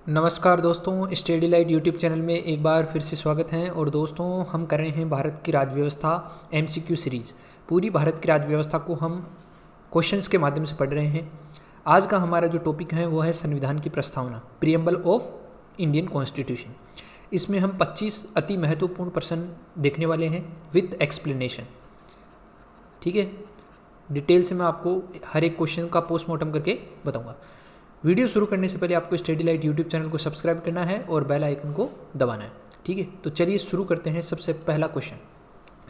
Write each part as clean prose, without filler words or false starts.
नमस्कार दोस्तों, study light YouTube channel में एक बार फिर से स्वागत है। और दोस्तों, हम कर रहे हैं भारत की राज्य व्यवस्था एमसीक्यू सीरीज़। पूरी भारत की राज्य व्यवस्था को हम क्वेश्चंस के माध्यम से पढ़ रहे हैं। आज का हमारा जो टॉपिक है वो है संविधान की प्रस्तावना, प्रीएम्बल ऑफ इंडियन कॉन्स्टिट्यूशन। इसमें हम 25 अति महत्वपूर्ण प्रश्न देखने वाले हैं विथ एक्सप्लेनेशन। ठीक है, डिटेल से मैं आपको हर एक क्वेश्चन का पोस्टमार्टम करके बताऊँगा। वीडियो शुरू करने से पहले आपको स्टडी लाइट यूट्यूब चैनल को सब्सक्राइब करना है और बेल आइकन को दबाना है। ठीक है, तो चलिए शुरू करते हैं। सबसे पहला क्वेश्चन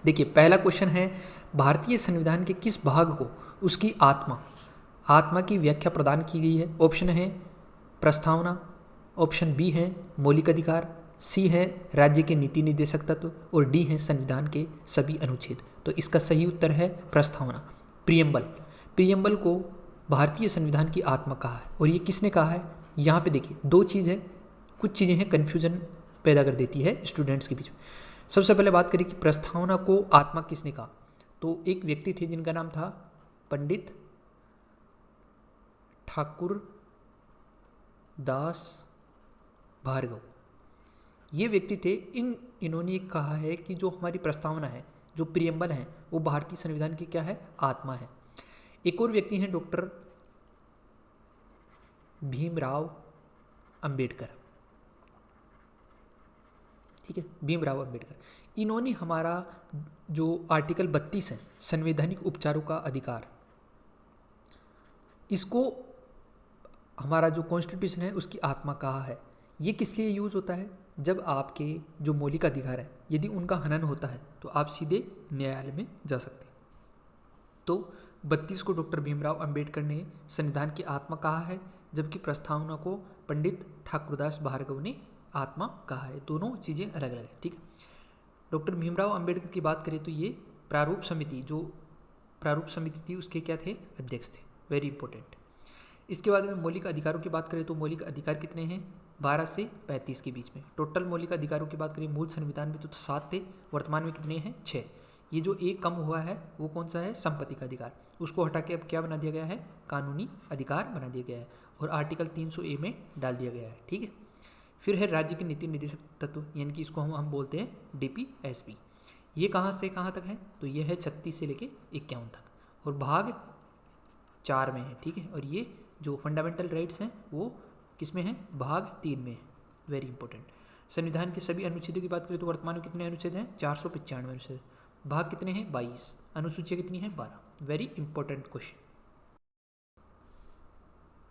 देखिए, पहला क्वेश्चन है भारतीय संविधान के किस भाग को उसकी आत्मा की व्याख्या प्रदान की गई है। ऑप्शन है प्रस्तावना, ऑप्शन बी है मौलिक अधिकार, सी है राज्य के नीति निर्देशक तत्व और डी है संविधान के सभी अनुच्छेद। तो इसका सही उत्तर है प्रस्तावना, प्रीएम्बल को भारतीय संविधान की आत्मा कहा है। और ये किसने कहा है? यहाँ पे देखिए दो चीज़ है, कुछ चीज़ें हैं कन्फ्यूजन पैदा कर देती है स्टूडेंट्स के बीच में। सबसे पहले बात करें कि प्रस्तावना को आत्मा किसने कहा, तो एक व्यक्ति थे जिनका नाम था पंडित ठाकुर दास भार्गव। ये व्यक्ति थे। इन्होंने कहा है कि जो हमारी प्रस्तावना है, जो प्रीएम्बल है, वो भारतीय संविधान की क्या है? आत्मा है। एक और व्यक्ति हैं डॉक्टर भीमराव अंबेडकर। ठीक है, भीमराव अंबेडकर। इन्होंने हमारा जो आर्टिकल 32 है, संवैधानिक उपचारों का अधिकार, इसको हमारा जो कॉन्स्टिट्यूशन है उसकी आत्मा कहा है। ये किस लिए यूज होता है? जब आपके जो मौलिक अधिकार है, यदि उनका हनन होता है तो आप सीधे न्यायालय में जा सकते हैं। तो 32 को डॉक्टर भीमराव अंबेडकर ने संविधान की आत्मा कहा है, जबकि प्रस्तावना को पंडित ठाकुरदास भार्गव ने आत्मा कहा है। दोनों चीज़ें अलग अलग हैं। ठीक है, डॉक्टर भीमराव अंबेडकर की बात करें तो ये प्रारूप समिति थी उसके क्या थे? अध्यक्ष थे। Very important. इसके बाद में मौलिक अधिकारों की बात करें तो मौलिक अधिकार कितने हैं? 12 से 35 के बीच में। टोटल मौलिक अधिकारों की बात करें मूल संविधान में तो 7 थे, वर्तमान में कितने हैं? 6। ये जो एक कम हुआ है वो कौन सा है? संपत्ति का अधिकार। उसको हटा के अब क्या बना दिया गया है? कानूनी अधिकार बना दिया गया है और आर्टिकल 300A में डाल दिया गया है। ठीक है, फिर है राज्य के नीति निर्देशक तत्व, यानी कि इसको हम बोलते हैं डीपीएसपी। ये कहाँ से कहाँ तक है? तो ये है 36 से लेके 51 तक और भाग 4 में है। ठीक है, और ये जो फंडामेंटल राइट्स हैं वो किस में है? भाग 3 में है। Very important. संविधान के सभी अनुच्छेदों की बात करें तो वर्तमान में कितने अनुच्छेद हैं? 495 अनुच्छेद। भाग कितने हैं? 22। अनुसूचियाँ कितनी हैं? 12। Very important question.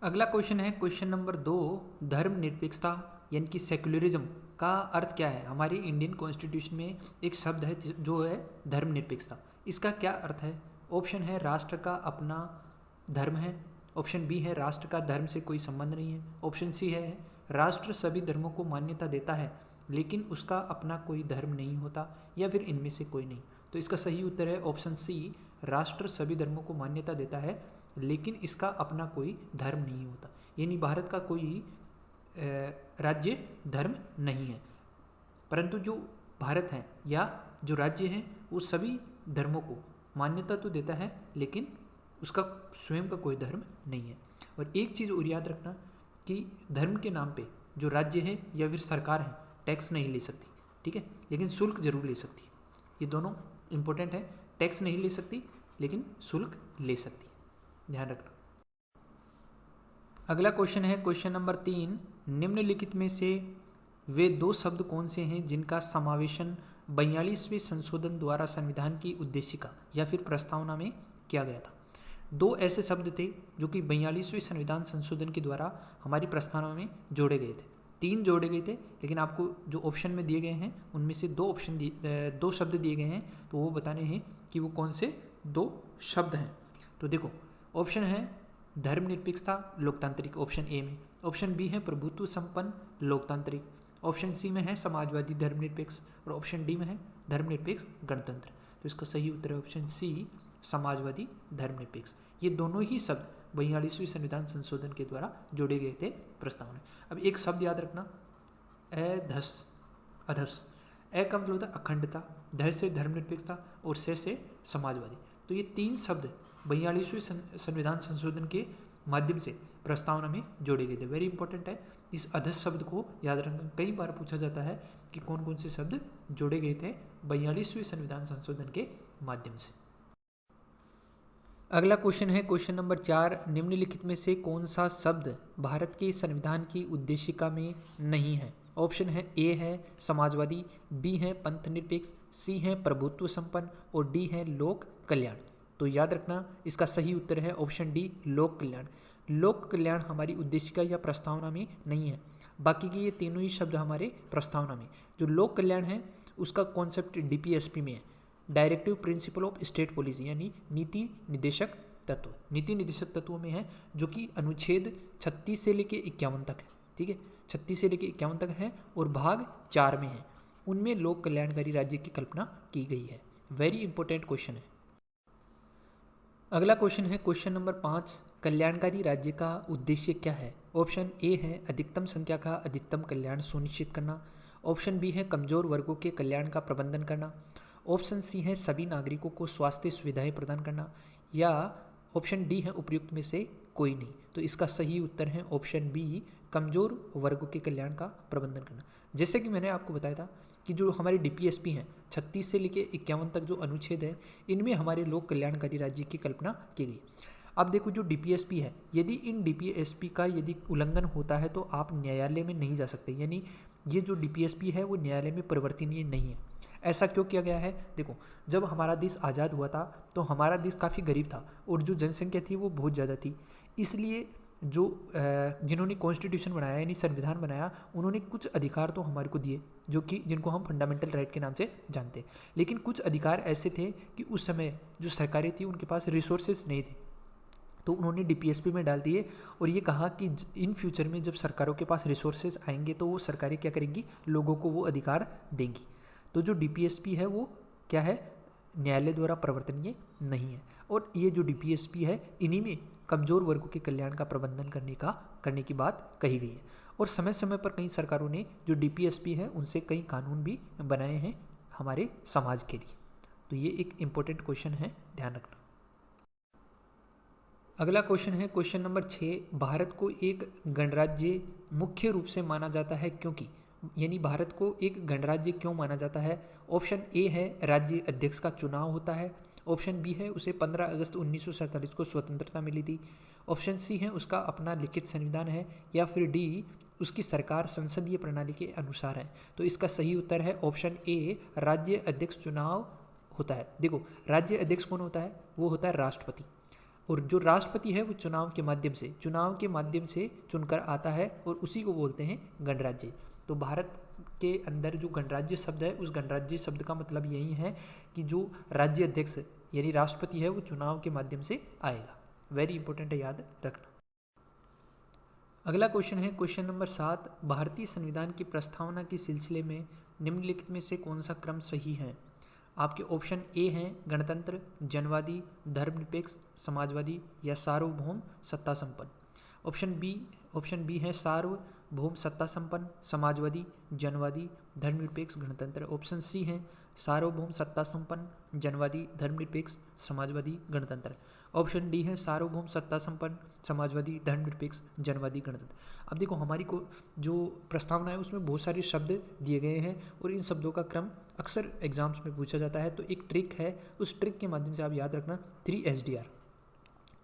अगला क्वेश्चन है क्वेश्चन नंबर 2, धर्मनिरपेक्षता यानी कि सेक्युलरिज्म का अर्थ क्या है? हमारी इंडियन कॉन्स्टिट्यूशन में एक शब्द है जो है धर्मनिरपेक्षता। इसका क्या अर्थ है? ऑप्शन है राष्ट्र का अपना धर्म है, ऑप्शन बी है राष्ट्र का धर्म से कोई संबंध नहीं है, ऑप्शन सी है राष्ट्र सभी धर्मों को मान्यता देता है लेकिन उसका अपना कोई धर्म नहीं होता, या फिर इनमें से कोई नहीं। तो इसका सही उत्तर है ऑप्शन सी, राष्ट्र सभी धर्मों को मान्यता देता है लेकिन इसका अपना कोई धर्म नहीं होता। यानी भारत का कोई राज्य धर्म नहीं है, परंतु जो भारत है या जो राज्य है वो सभी धर्मों को मान्यता तो देता है लेकिन उसका स्वयं का कोई धर्म नहीं है। और एक चीज़ और याद रखना कि धर्म के नाम पे जो राज्य है या फिर सरकार है टैक्स नहीं ले सकती। ठीक है, लेकिन शुल्क जरूर ले सकती है। ये दोनों इंपॉर्टेंट है, टैक्स नहीं ले सकती लेकिन शुल्क ले सकती है, ध्यान रखना। अगला क्वेश्चन है क्वेश्चन नंबर 3, निम्नलिखित में से वे 2 शब्द कौन से हैं जिनका समावेशन 42वें संशोधन द्वारा संविधान की उद्देशिका या फिर प्रस्तावना में किया गया था? 2 ऐसे शब्द थे जो कि 42वें संविधान संशोधन के द्वारा हमारी प्रस्तावना में जोड़े गए थे। 3 जोड़े गए थे, लेकिन आपको जो ऑप्शन में दिए गए हैं उनमें से 2 शब्द दिए गए हैं, तो वो बताने हैं कि वो कौन से 2 शब्द हैं। तो देखो, ऑप्शन है धर्मनिरपेक्षता लोकतांत्रिक, ऑप्शन ए में, ऑप्शन बी है प्रभुत्व संपन्न लोकतांत्रिक, ऑप्शन सी में है समाजवादी धर्मनिरपेक्ष और ऑप्शन डी में है धर्मनिरपेक्ष गणतंत्र। तो इसका सही उत्तर है ऑप्शन सी, समाजवादी धर्मनिरपेक्ष। ये दोनों ही शब्द 42वें संविधान संशोधन के द्वारा जोड़े गए थे प्रस्तावना। अब एक शब्द याद रखना, अधस। ए का मतलब होता है अखंडता, ध से धर्मनिरपेक्षता और से समाजवादी। तो ये 3 शब्द 42वें संविधान संशोधन के माध्यम से प्रस्तावना में जोड़े गए थे। वेरी इंपॉर्टेंट है, इस अधस शब्द को याद रखना। कई बार पूछा जाता है कि कौन कौन से शब्द जोड़े गए थे 42वें संविधान संशोधन के माध्यम से। अगला क्वेश्चन है क्वेश्चन नंबर 4, निम्नलिखित में से कौन सा शब्द भारत के संविधान की उद्देशिका में नहीं है? ऑप्शन है ए है समाजवादी, बी है पंथ निरपेक्ष, सी है प्रभुत्व संपन्न और डी है लोक कल्याण। तो याद रखना इसका सही उत्तर है ऑप्शन डी, लोक कल्याण। लोक कल्याण हमारी उद्देशिका या प्रस्तावना में नहीं है। बाकी के ये तीनों ही शब्द हमारे प्रस्तावना में। जो लोक कल्याण है उसका कॉन्सेप्ट डीपीएसपी में है, directive principle of state policy, यानी नीति निर्देशक तत्व। नीति निर्देशक तत्वों में है, जो कि अनुच्छेद 36 से लेके 51 तक है। ठीक है, 36 से लेके 51 तक है और भाग 4 में है। उनमें लोक कल्याणकारी राज्य की कल्पना की गई है। वेरी इंपॉर्टेंट क्वेश्चन है। अगला क्वेश्चन है क्वेश्चन नंबर 5, कल्याणकारी राज्य का उद्देश्य क्या है? ऑप्शन ए है अधिकतम संख्या का अधिकतम कल्याण सुनिश्चित करना, ऑप्शन बी है कमजोर वर्गों के कल्याण का प्रबंधन करना, ऑप्शन सी है सभी नागरिकों को स्वास्थ्य सुविधाएं प्रदान करना, या ऑप्शन डी है उपयुक्त में से कोई नहीं। तो इसका सही उत्तर है ऑप्शन बी, कमजोर वर्गों के कल्याण का प्रबंधन करना। जैसे कि मैंने आपको बताया था कि जो हमारे डीपीएसपी हैं 36 से लेकर 51 तक जो अनुच्छेद है, इनमें हमारे लोक कल्याणकारी राज्य की कल्पना की गई। अब देखो जो डीपीएसपी है, यदि इन डीपीएसपी का यदि उल्लंघन होता है तो आप न्यायालय में नहीं जा सकते, यानी ये जो डीपीएसपी है वो न्यायालय में परिवर्तनीय नहीं है। ऐसा क्यों किया गया है? देखो, जब हमारा देश आज़ाद हुआ था तो हमारा देश काफ़ी गरीब था और जो जनसंख्या थी वो बहुत ज़्यादा थी। इसलिए जो जिन्होंने कॉन्स्टिट्यूशन बनाया यानी संविधान बनाया, उन्होंने कुछ अधिकार तो हमारे को दिए, जो कि जिनको हम फंडामेंटल राइट के नाम से जानते हैं। लेकिन कुछ अधिकार ऐसे थे कि उस समय जो सरकारें थी उनके पास रिसोर्सेज नहीं थे, तो उन्होंने डीपीएसपी में डाल दिए और ये कहा कि इन फ्यूचर में जब सरकारों के पास रिसोर्सेज आएंगे तो वो सरकारें क्या करेंगी, लोगों को वो अधिकार देंगी। तो जो डीपीएसपी है वो क्या है, न्यायालय द्वारा परिवर्तनीय नहीं है। और ये जो डीपीएसपी है इन्हीं में कमजोर वर्गों के कल्याण का प्रबंधन करने की बात कही गई है। और समय समय पर कई सरकारों ने जो डीपीएसपी है उनसे कई कानून भी बनाए हैं हमारे समाज के लिए। तो ये एक इम्पोर्टेंट क्वेश्चन है, ध्यान रखना। अगला क्वेश्चन है क्वेश्चन नंबर 6, भारत को एक गणराज्य मुख्य रूप से माना जाता है क्योंकि, यानी भारत को एक गणराज्य क्यों माना जाता है? ऑप्शन ए है राज्य अध्यक्ष का चुनाव होता है, ऑप्शन बी है उसे 15 अगस्त 1947 को स्वतंत्रता मिली थी, ऑप्शन सी है उसका अपना लिखित संविधान है, या फिर डी उसकी सरकार संसदीय प्रणाली के अनुसार है। तो इसका सही उत्तर है ऑप्शन ए, राज्य अध्यक्ष चुनाव होता है। देखो, राज्य अध्यक्ष कौन होता है? वो होता है राष्ट्रपति, और जो राष्ट्रपति है वो चुनाव के माध्यम से चुनकर आता है और उसी को बोलते हैं गणराज्य। तो भारत के अंदर जो गणराज्य शब्द है, उस गणराज्य शब्द का मतलब यही है कि जो राज्य अध्यक्ष यानी राष्ट्रपति है वो चुनाव के माध्यम से आएगा। वेरी इंपॉर्टेंट है, याद रखना। अगला क्वेश्चन है क्वेश्चन नंबर 7, भारतीय संविधान की प्रस्तावना के सिलसिले में निम्नलिखित में से कौन सा क्रम सही है? आपके ऑप्शन ए हैं गणतंत्र, जनवादी, धर्मनिरपेक्ष, समाजवादी या सार्वभौम सत्ता संपन्न। ऑप्शन बी है सार्वभौम सत्ता संपन्न, समाजवादी, जनवादी, धर्मनिरपेक्ष, गणतंत्र। ऑप्शन सी है सार्वभौम सत्ता संपन्न, जनवादी, धर्मनिरपेक्ष, समाजवादी, गणतंत्र। ऑप्शन डी है सार्वभौम सत्ता संपन्न, समाजवादी, धर्मनिरपेक्ष, जनवादी, गणतंत्र। अब देखो, हमारी को जो प्रस्तावना है उसमें बहुत सारे शब्द दिए गए हैं और इन शब्दों का क्रम अक्सर एग्जाम्स में पूछा जाता है। तो एक ट्रिक है, उस ट्रिक के माध्यम से आप याद रखना 3SDR,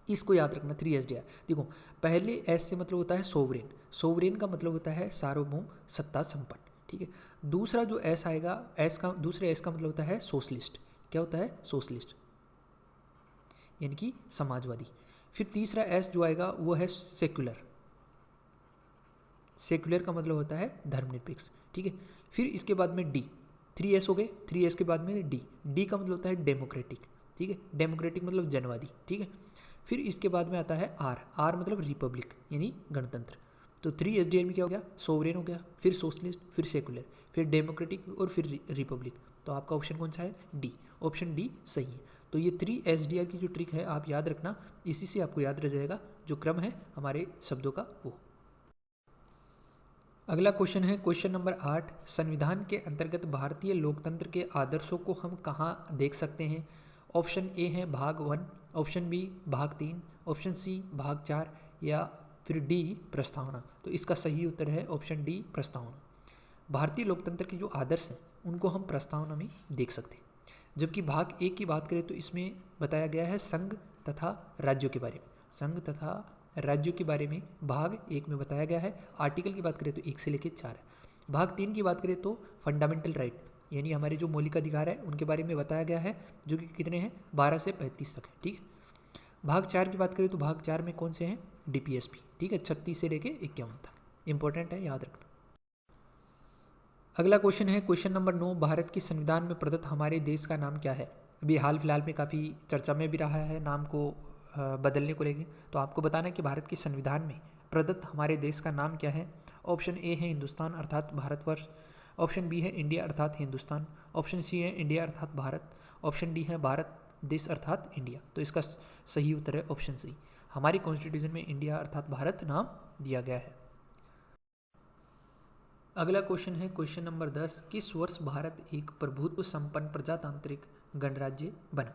इसको याद रखना 3SDR। देखो, पहले एस से मतलब होता है सोवरेन, सोवरेन का मतलब होता है सार्वभौम सत्ता संपन्न, ठीक है। दूसरा जो एस आएगा, दूसरे एस का मतलब होता है सोशलिस्ट। क्या होता है? सोशलिस्ट, यानी कि समाजवादी। फिर तीसरा एस जो आएगा वो है सेक्युलर, सेक्युलर का मतलब होता है धर्मनिरपेक्ष, ठीक है। फिर इसके बाद में डी, 3S हो गए, 3S के बाद में डी का मतलब होता है डेमोक्रेटिक, ठीक है, डेमोक्रेटिक मतलब जनवादी, ठीक है। फिर इसके बाद में आता है आर मतलब रिपब्लिक यानी गणतंत्र। तो 3SDR में क्या हो गया? सोवरेन हो गया, फिर सोशलिस्ट, फिर सेकुलर, फिर डेमोक्रेटिक और फिर रिपब्लिक। तो आपका ऑप्शन कौन सा है? डी, ऑप्शन डी सही है। तो ये 3SDR की जो ट्रिक है आप याद रखना, इसी से आपको याद रह जाएगा जो क्रम है हमारे शब्दों का वो। अगला क्वेश्चन है क्वेश्चन नंबर 8, संविधान के अंतर्गत भारतीय लोकतंत्र के आदर्शों को हम कहाँ देख सकते हैं? ऑप्शन ए है भाग 1, ऑप्शन बी भाग 3, ऑप्शन सी भाग 4 या फिर डी प्रस्तावना। तो इसका सही उत्तर है ऑप्शन डी प्रस्तावना। भारतीय लोकतंत्र के जो आदर्श हैं उनको हम प्रस्तावना में देख सकते हैं। जबकि भाग एक की बात करें तो इसमें बताया गया है संघ तथा राज्यों के बारे में। संघ तथा राज्यों के बारे में भाग एक में बताया गया है। आर्टिकल की बात करें तो 1 से लेकर 4 है। भाग 3 की बात करें तो फंडामेंटल राइट यानी हमारे जो मौलिक अधिकार है उनके बारे में बताया गया है, जो कि कितने हैं 12 से 35 तक है। ठीक है। भाग 4 की बात करें तो भाग 4 में कौन से हैं DPSP। ठीक है, 36 से लेकर 51 तक। इंपॉर्टेंट है, याद रखना। अगला क्वेश्चन है क्वेश्चन नंबर 9, भारत के संविधान में प्रदत्त हमारे देश का नाम क्या है। अभी हाल फिलहाल में काफ़ी चर्चा में भी रहा है नाम को बदलने को लेके। तो आपको बताना है कि भारत के संविधान में प्रदत्त हमारे देश का नाम क्या है। ऑप्शन ए है हिंदुस्तान अर्थात भारतवर्ष, ऑप्शन बी है इंडिया अर्थात हिंदुस्तान, ऑप्शन सी है इंडिया अर्थात भारत, ऑप्शन डी है भारत देश अर्थात इंडिया। तो इसका सही उत्तर है ऑप्शन सी। हमारी कॉन्स्टिट्यूशन में इंडिया अर्थात भारत नाम दिया गया है। अगला क्वेश्चन है क्वेश्चन नंबर 10, किस वर्ष भारत एक प्रभुत्व संपन्न प्रजातांत्रिक गणराज्य बना।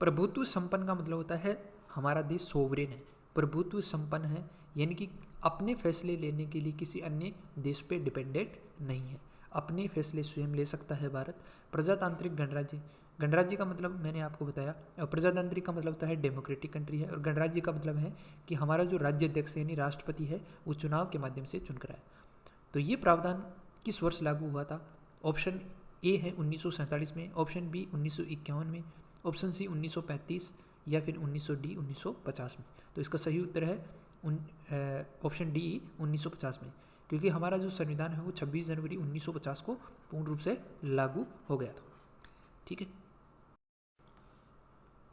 प्रभुत्व संपन्न का मतलब होता है हमारा देश सोवरेन है, प्रभुत्व संपन्न है यानी कि अपने फैसले लेने के लिए किसी अन्य देश पे डिपेंडेंट नहीं है, अपने फैसले स्वयं ले सकता है भारत। प्रजातांत्रिक गणराज्य, गणराज्य का मतलब मैंने आपको बताया, और प्रजातांत्रिक का मतलब होता है डेमोक्रेटिक कंट्री है, और गणराज्य का मतलब है कि हमारा जो राज्याध्यक्ष यानी राष्ट्रपति है वो चुनाव के माध्यम से चुनकर आए। तो ये प्रावधान किस वर्ष लागू हुआ था। ऑप्शन ए है 1947 में, ऑप्शन बी 1951 में, ऑप्शन सी 1935 या फिर 1950 में। तो इसका सही उत्तर है ऑप्शन डी 1950 में, क्योंकि हमारा जो संविधान है वो 26 जनवरी 1950 को पूर्ण रूप से लागू हो गया था। ठीक है।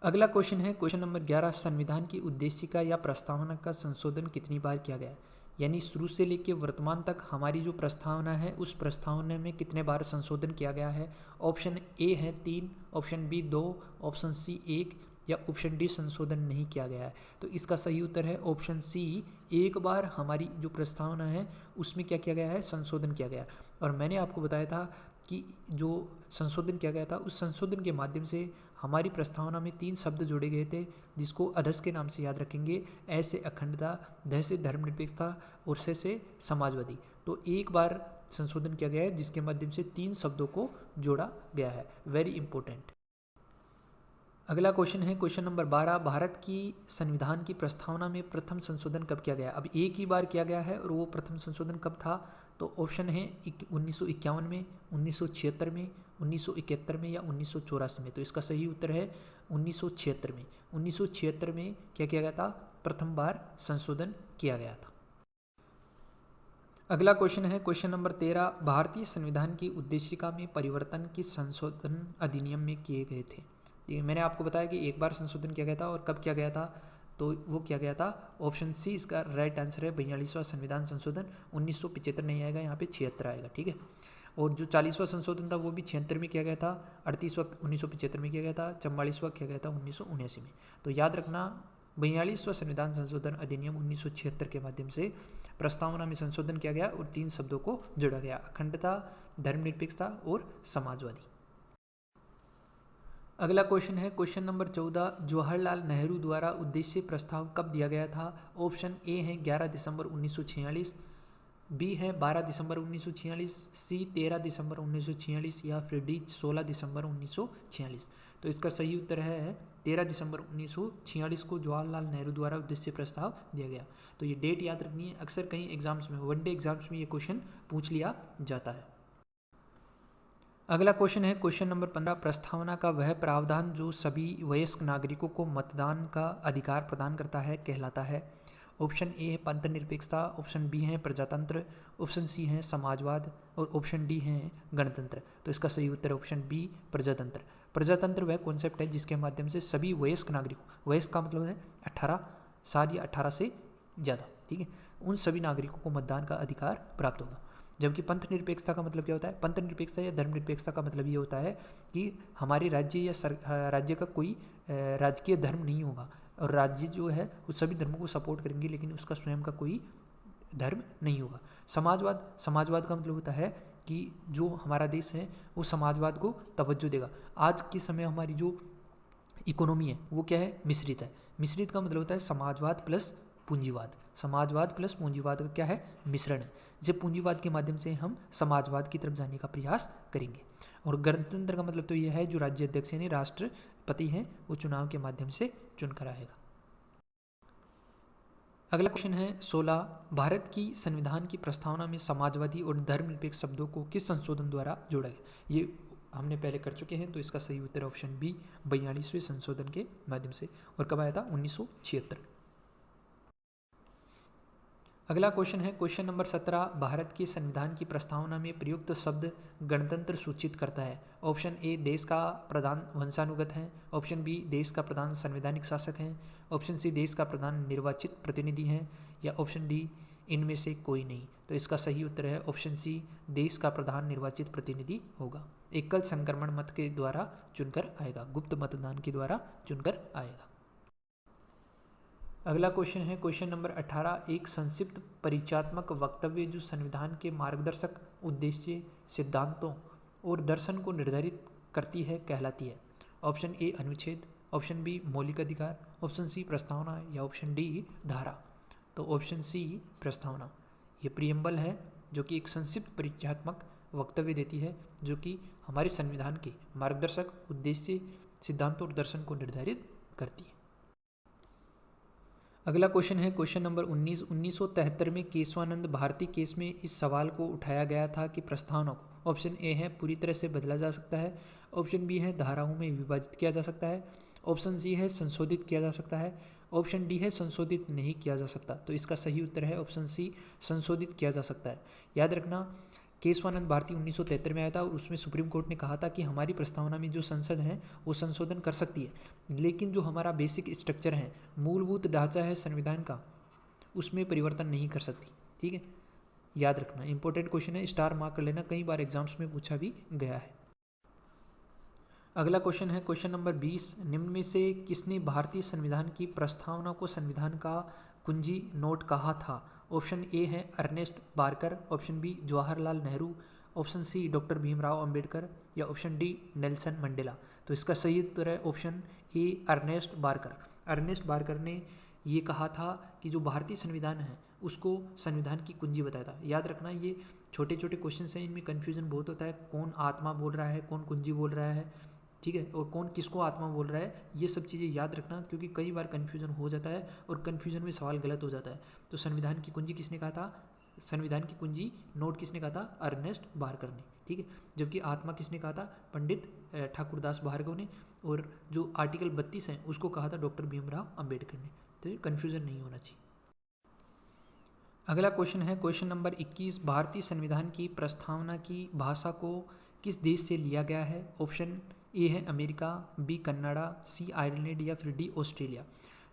अगला क्वेश्चन है क्वेश्चन नंबर 11, संविधान की उद्देशिका या प्रस्तावना का संशोधन कितनी बार किया गया है। यानी शुरू से लेकर वर्तमान तक हमारी जो प्रस्तावना है उस प्रस्तावना में कितने बार संशोधन किया गया है। ऑप्शन ए है 3, ऑप्शन बी 2, ऑप्शन सी 1 या ऑप्शन डी संशोधन नहीं किया गया है। तो इसका सही उत्तर है ऑप्शन सी, एक बार हमारी जो प्रस्तावना है उसमें क्या किया गया है, संशोधन किया गया। और मैंने आपको बताया था कि जो संशोधन किया गया था उस संशोधन के माध्यम से हमारी प्रस्तावना में 3 शब्द जोड़े गए थे, जिसको अधस के नाम से याद रखेंगे। ऐ से अखंडता, ध से धर्मनिरपेक्षता और से समाजवादी। तो एक बार संशोधन किया गया है जिसके माध्यम से 3 शब्दों को जोड़ा गया है। Very important. अगला क्वेश्चन है क्वेश्चन नंबर 12, भारत की संविधान की प्रस्तावना में प्रथम संशोधन कब किया गया। अब एक ही बार किया गया है और वो प्रथम संशोधन कब था। तो ऑप्शन है 1951 में, 1976 में, 1971 में या 1984 में। तो इसका सही उत्तर है 1976 में। 1976 में क्या किया गया था, प्रथम बार संशोधन किया गया था। अगला क्वेश्चन है क्वेश्चन नंबर 13, भारतीय संविधान की उद्देशिका में परिवर्तन किस संशोधन अधिनियम में किए गए थे। ये मैंने आपको बताया कि एक बार संशोधन किया गया था और कब किया गया था, तो वो किया गया था ऑप्शन सी इसका राइट आंसर है 42वां संविधान संशोधन। 1975 नहीं आएगा, यहाँ पे 76 आएगा। ठीक है। और जो 40वां संशोधन था वो भी 76 में किया गया था, 38वां 1975 में किया गया था, 44वां किया गया था 1979 में। तो याद रखना 42वां संविधान संशोधन अधिनियम 1976 के माध्यम से प्रस्तावना में संशोधन किया गया और 3 शब्दों को जोड़ा गया, अखंडता, धर्मनिरपेक्षता और समाजवादी। अगला क्वेश्चन है क्वेश्चन नंबर 14, जवाहरलाल नेहरू द्वारा उद्देश्य प्रस्ताव कब दिया गया था। ऑप्शन ए है 11 दिसंबर 1946, बी है 12 दिसंबर 1946, सी 13 दिसंबर 1946 या फिर डी 16 दिसंबर 1946। तो इसका सही उत्तर है 13 दिसंबर 1946 को जवाहरलाल नेहरू द्वारा उद्देश्य प्रस्ताव दिया गया। तो ये डेट याद रखनी है, अक्सर कहीं एग्जाम्स में, वनडे एग्जाम्स में ये क्वेश्चन पूछ लिया जाता है। अगला क्वेश्चन है क्वेश्चन नंबर 15, प्रस्तावना का वह प्रावधान जो सभी वयस्क नागरिकों को मतदान का अधिकार प्रदान करता है कहलाता है। ऑप्शन ए है पंथ निरपेक्षता, ऑप्शन बी है प्रजातंत्र, ऑप्शन सी है समाजवाद और ऑप्शन डी है गणतंत्र। तो इसका सही उत्तर है ऑप्शन बी प्रजातंत्र। प्रजातंत्र वह कॉन्सेप्ट है जिसके माध्यम से सभी वयस्क नागरिकों, वयस्क का मतलब है 18 साल या 18 से ज़्यादा, ठीक है, उन सभी नागरिकों को मतदान का अधिकार प्राप्त होगा। जबकि पंथ निरपेक्षता का मतलब क्या होता है, पंथ निरपेक्षता या धर्म निरपेक्षता का मतलब ये होता है कि हमारे राज्य या राज्य का कोई राजकीय धर्म नहीं होगा और राज्य जो है वो सभी धर्मों को सपोर्ट करेंगे लेकिन उसका स्वयं का कोई धर्म नहीं होगा। समाजवाद का मतलब होता है कि जो हमारा देश है वो समाजवाद को तवज्जो देगा। आज के समय हमारी जो इकोनॉमी है वो क्या है, मिश्रित है। मिश्रित का मतलब होता है समाजवाद प्लस पूंजीवाद। समाजवाद प्लस पूंजीवाद का क्या है? मिश्रण है। जैसे पूंजीवाद के माध्यम से हम समाजवाद की तरफ जाने का प्रयास करेंगे। और गणतंत्र का मतलब तो यह है जो राज्य अध्यक्ष यानी राष्ट्रपति हैं वो चुनाव के माध्यम से चुनकर आएगा। अगला क्वेश्चन है 16, भारत की संविधान की प्रस्तावना में समाजवादी और धर्मनिरपेक्ष शब्दों को किस संशोधन द्वारा जोड़ा गया? ये हमने पहले कर चुके हैं, तो इसका सही उत्तर ऑप्शन बी 42वें संशोधन के माध्यम से। और कब आया था? 1976। अगला क्वेश्चन है क्वेश्चन नंबर 17, भारत के संविधान की प्रस्तावना में प्रयुक्त शब्द गणतंत्र सूचित करता है। ऑप्शन ए देश का प्रधान वंशानुगत है, ऑप्शन बी देश का प्रधान संवैधानिक शासक है, ऑप्शन सी देश का प्रधान निर्वाचित प्रतिनिधि है, या ऑप्शन डी इनमें से कोई नहीं। तो इसका सही उत्तर है ऑप्शन सी देश का प्रधान निर्वाचित प्रतिनिधि होगा। एकल संक्रमण मत के द्वारा चुनकर आएगा, गुप्त मतदान के द्वारा चुनकर आएगा। अगला क्वेश्चन है क्वेश्चन नंबर 18, एक संक्षिप्त परिचयात्मक वक्तव्य जो संविधान के मार्गदर्शक उद्देश्य, सिद्धांतों और दर्शन को निर्धारित करती है कहलाती है। ऑप्शन ए अनुच्छेद, ऑप्शन बी मौलिक अधिकार, ऑप्शन सी प्रस्तावना, या ऑप्शन डी धारा। तो ऑप्शन सी प्रस्तावना। ये प्रियम्बल है जो कि एक संक्षिप्त परिचयात्मक वक्तव्य देती है जो कि हमारे संविधान के मार्गदर्शक उद्देश्य, सिद्धांतों और दर्शन को निर्धारित करती है। अगला क्वेश्चन है क्वेश्चन नंबर 19, 1973 में केशवानंद भारती केस में इस सवाल को उठाया गया था कि प्रस्तावना को ऑप्शन ए है पूरी तरह से बदला जा सकता है, ऑप्शन बी है धाराओं में विभाजित किया जा सकता है, ऑप्शन सी है संशोधित किया जा सकता है, ऑप्शन डी है संशोधित नहीं किया जा सकता। तो इसका सही उत्तर है ऑप्शन सी संशोधित किया जा सकता है। याद रखना केशवानंद भारती 1973 में आया था और उसमें सुप्रीम कोर्ट ने कहा था कि हमारी प्रस्तावना में जो संसद है वो संशोधन कर सकती है, लेकिन जो हमारा बेसिक स्ट्रक्चर है, मूलभूत ढांचा है संविधान का, उसमें परिवर्तन नहीं कर सकती। ठीक है, याद रखना, इंपॉर्टेंट क्वेश्चन है, स्टार मार्क कर लेना, कई बार एग्जाम्स में पूछा भी गया है। अगला क्वेश्चन है क्वेश्चन नंबर 20, निम्न में से किसने भारतीय संविधान की प्रस्तावना को संविधान का कुंजी नोट कहा था? ऑप्शन ए है Ernest Barker, option B Jawaharlal Nehru, option C doctor Bhimrao Ambedkar, या ऑप्शन डी नेल्सन मंडेला। तो इसका सही उत्तर है option A Ernest Barker. Ernest Barker ने ये कहा था कि जो भारतीय संविधान है उसको संविधान की कुंजी बताया था। याद रखना ये छोटे छोटे क्वेश्चन हैं, इनमें कन्फ्यूजन बहुत होता है, कौन आत्मा बोल रहा है, कौन कुंजी बोल रहा है, ठीक है, और कौन किसको आत्मा बोल रहा है, ये सब चीज़ें याद रखना क्योंकि कई बार कन्फ्यूजन हो जाता है और कन्फ्यूजन में सवाल गलत हो जाता है। तो संविधान की कुंजी किसने कहा था? संविधान की कुंजी नोट किसने कहा था? अर्नेस्ट बारकर ने। ठीक है, जबकि आत्मा किसने कहा था? पंडित ठाकुरदास भार्गव ने। और जो आर्टिकल 32 है उसको कहा था डॉक्टर भीमराव अंबेडकर ने। तो ये कन्फ्यूजन नहीं होना चाहिए। अगला क्वेश्चन है क्वेश्चन नंबर 21, भारतीय संविधान की प्रस्तावना की भाषा को किस देश से लिया गया है? ऑप्शन ए है अमेरिका, बी कनाडा, सी आयरलैंड, या फिर डी ऑस्ट्रेलिया।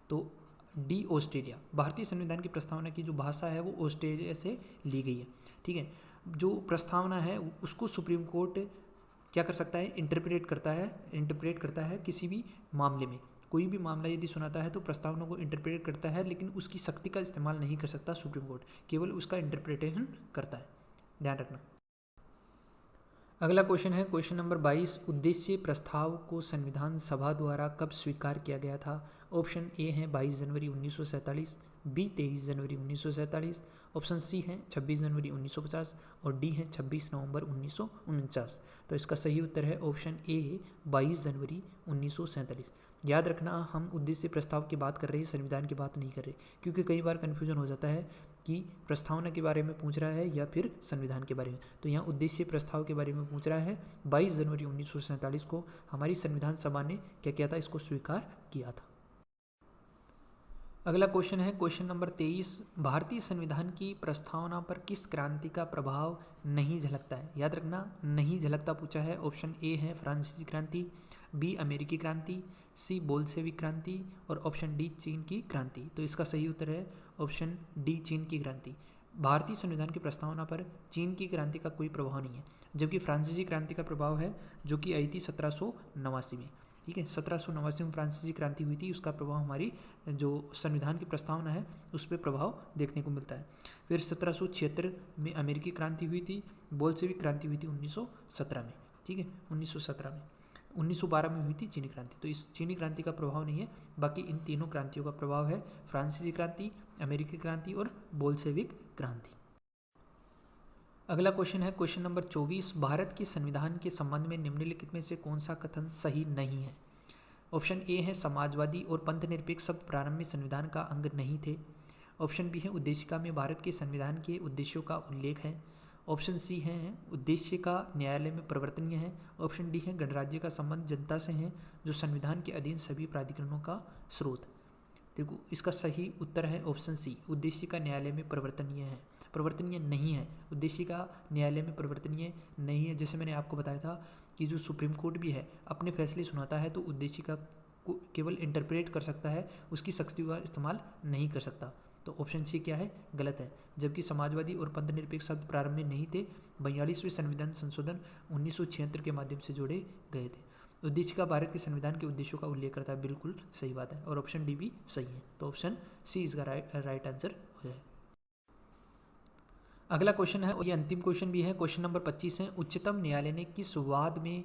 तो डी ऑस्ट्रेलिया। भारतीय संविधान की प्रस्तावना की जो भाषा है वो ऑस्ट्रेलिया से ली गई है। ठीक है, जो प्रस्तावना है उसको सुप्रीम कोर्ट क्या कर सकता है? इंटरप्रेट करता है किसी भी मामले में। कोई भी मामला यदि सुनाता है तो प्रस्तावना को इंटरप्रेट करता है, लेकिन उसकी शक्ति का इस्तेमाल नहीं कर सकता सुप्रीम कोर्ट, केवल उसका इंटरप्रिटेशन करता है, ध्यान रखना। अगला क्वेश्चन है क्वेश्चन नंबर 22, उद्देश्य प्रस्ताव को संविधान सभा द्वारा कब स्वीकार किया गया था? ऑप्शन ए है 22 जनवरी 1947, बी 23 जनवरी 1947, ऑप्शन सी है 26 जनवरी 1950 और डी है 26 नवंबर 1949। तो इसका सही उत्तर है ऑप्शन ए 22 जनवरी 1947। याद रखना हम उद्देश्य प्रस्ताव की बात कर रहे हैं, संविधान की बात नहीं कर रहे, क्योंकि कई बार कन्फ्यूजन हो जाता है कि प्रस्तावना के बारे में पूछ रहा है या फिर संविधान के बारे में। तो यहाँ उद्देश्य प्रस्ताव के बारे में पूछ रहा है। 22 जनवरी 1947 को हमारी संविधान सभा ने क्या किया था? इसको स्वीकार किया था। अगला क्वेश्चन है क्वेश्चन नंबर 23, भारतीय संविधान की प्रस्तावना पर किस क्रांति का प्रभाव नहीं झलकता है? याद रखना, नहीं झलकता पूछा है। ऑप्शन ए है फ्रांसीसी क्रांति, बी अमेरिकी क्रांति, सी बोल्शेविक क्रांति और ऑप्शन डी चीन की क्रांति। तो इसका सही उत्तर है ऑप्शन डी चीन की क्रांति। भारतीय संविधान की प्रस्तावना पर चीन की क्रांति का कोई प्रभाव नहीं है, जबकि फ्रांसीसी क्रांति का प्रभाव है जो कि आई थी 1789 में। ठीक है, 1789 में फ्रांसीसी क्रांति हुई थी, उसका प्रभाव हमारी जो संविधान की प्रस्तावना है उस पर प्रभाव देखने को मिलता है। फिर 1776 में अमेरिकी क्रांति हुई थी, बोल्शेविक क्रांति हुई थी 1917 में। ठीक है, 1917 में। 1912 में हुई थी चीनी क्रांति। तो इस चीनी क्रांति का प्रभाव नहीं है, बाकी इन तीनों क्रांतियों का प्रभाव है, फ्रांसीसी क्रांति, अमेरिकी क्रांति और बोल्शेविक क्रांति। अगला क्वेश्चन है क्वेश्चन नंबर 24, भारत के संविधान के संबंध में निम्नलिखित में से कौन सा कथन सही नहीं है? ऑप्शन ए है समाजवादी और पंथनिरपेक्ष शब्द प्रारंभ में संविधान का अंग नहीं थे। ऑप्शन बी है उद्देशिका में भारत के संविधान के उद्देश्यों का उल्लेख है। ऑप्शन सी है उद्देश्य का न्यायालय में परिवर्तनीय है। ऑप्शन डी है गणराज्य का संबंध जनता से है जो संविधान के अधीन सभी प्राधिकरणों का स्रोत। देखो इसका सही उत्तर है ऑप्शन सी, उद्देश्य का न्यायालय में परिवर्तनीय है, परिवर्तनीय नहीं है। उद्देश्य का न्यायालय में परिवर्तनीय नहीं है। जैसे मैंने आपको बताया था कि जो सुप्रीम कोर्ट भी है अपने फैसले सुनाता है तो उद्देश्य का केवल इंटरप्रेट कर सकता है, उसकी शक्तियों का इस्तेमाल नहीं कर सकता। तो ऑप्शन सी क्या है? गलत है। जबकि समाजवादी और पंथनिरपेक्ष शब्द प्रारंभ में नहीं थे, 42वें संविधान संशोधन 1976 के माध्यम से जोड़े गए थे। उद्देश्य का भारत के संविधान के उद्देश्यों का उल्लेख करता है, बिल्कुल सही बात है, और ऑप्शन डी भी सही है। तो ऑप्शन सी इसका राइट आंसर हो जाएगा। अगला क्वेश्चन है और ये अंतिम क्वेश्चन भी है, क्वेश्चन नंबर 25 है, उच्चतम न्यायालय ने किस वाद में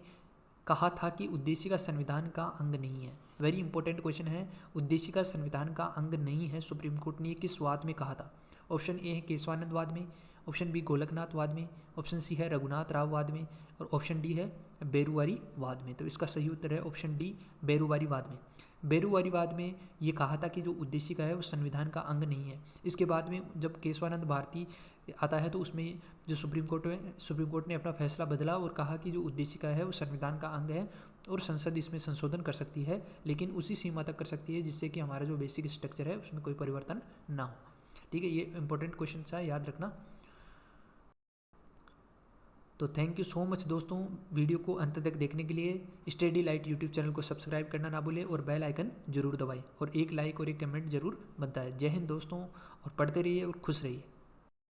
कहा था कि उद्देश्य का संविधान का अंग नहीं है? वेरी इंपॉर्टेंट क्वेश्चन है, उद्देश्य का संविधान का अंग नहीं है, सुप्रीम कोर्ट ने किस वाद में कहा था? ऑप्शन ए है केशवानंद वाद में, ऑप्शन बी गोलकनाथ वाद में, ऑप्शन सी है रघुनाथ राव वाद में, और ऑप्शन डी है बेरुवारी वाद में। तो इसका सही उत्तर है ऑप्शन डी, बेरुवारी वाद में। बेरुवारी वाद में ये कहा था कि जो उद्देश्य का है वो संविधान का अंग नहीं है। इसके बाद में जब केशवानंद भारती आता है तो उसमें जो सुप्रीम कोर्ट ने अपना फैसला बदला और कहा कि जो उद्देश्य का है वो संविधान का अंग है और संसद इसमें संशोधन कर सकती है, लेकिन उसी सीमा तक कर सकती है जिससे कि हमारा जो बेसिक स्ट्रक्चर है उसमें कोई परिवर्तन ना हो। ठीक है, ये इंपॉर्टेंट क्वेश्चन है, याद रखना। तो थैंक यू सो मच दोस्तों, वीडियो को अंत तक देखने के लिए। स्टडी लाइट यूट्यूब चैनल को सब्सक्राइब करना ना भूलें और बेल आइकन जरूर दबाएं, और एक लाइक और एक कमेंट जरूर बनता है। जय हिंद दोस्तों, और पढ़ते रहिए और खुश रहिए।